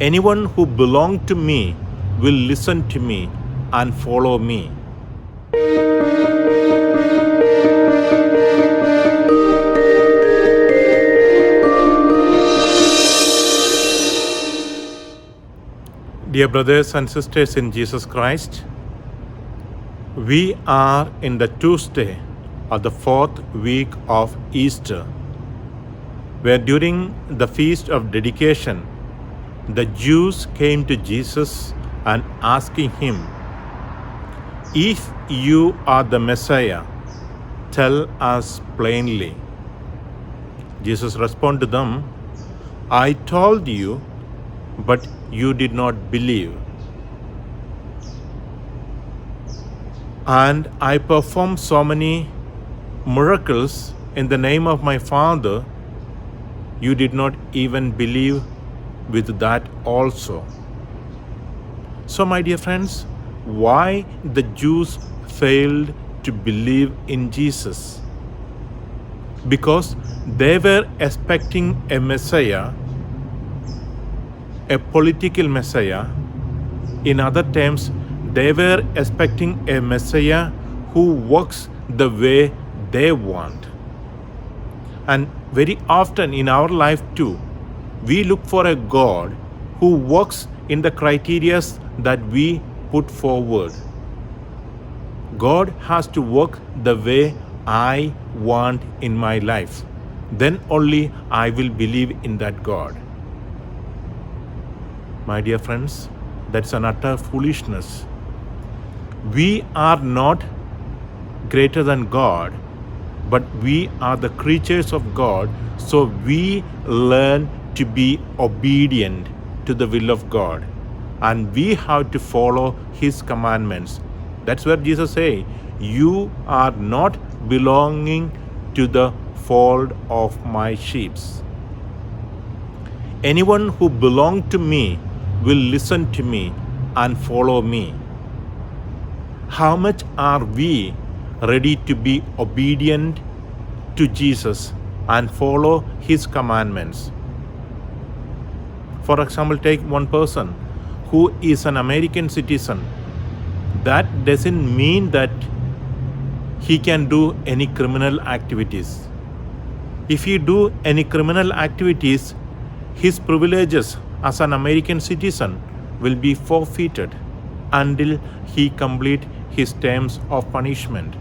Anyone who belongs to me will listen to me and follow me. Dear brothers and sisters in Jesus Christ, we are in the Tuesday of the fourth week of Easter, where during the feast of dedication, the Jews came to Jesus and asking him, "If you are the Messiah, tell us plainly." Jesus responded to them, "I told you, but you did not believe. And I performed so many miracles in the name of my Father, you did not even believe with that also." So, my dear friends, why the Jews failed to believe in Jesus? Because they were expecting a Messiah, a political Messiah. In other terms, they were expecting a Messiah who works the way they want. And very often in our life too, we look for a God who works in the criteria that we put forward. God has to work the way I want in my life. Then only I will believe in that God. My dear friends, that's an utter foolishness. We are not greater than God, but we are the creatures of God, so we learn to be obedient to the will of God, and we have to follow His commandments. That's where Jesus says, "You are not belonging to the fold of my sheep." Anyone who belongs to me will listen to me and follow me. How much are we ready to be obedient to Jesus and follow His commandments? For example, take one person who is an American citizen. That doesn't mean that he can do any criminal activities. If he do any criminal activities, his privileges as an American citizen will be forfeited until he complete his terms of punishment.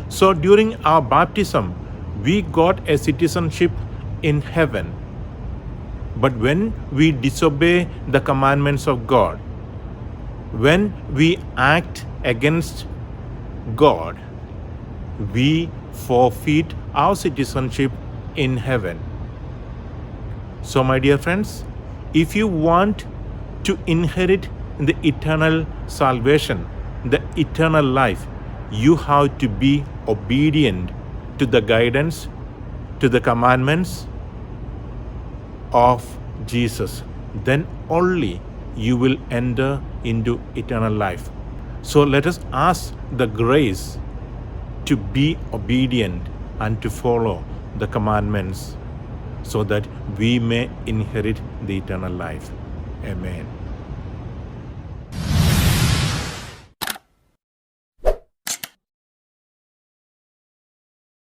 So during our baptism, we got a citizenship in heaven. But when we disobey the commandments of God, when we act against God, we forfeit our citizenship in heaven. So, my dear friends, if you want to inherit the eternal salvation, the eternal life, you have to be obedient to the guidance, to the commandments of Jesus. Then only you will enter into eternal life. So let us ask the grace to be obedient and to follow the commandments so that we may inherit the eternal life. Amen.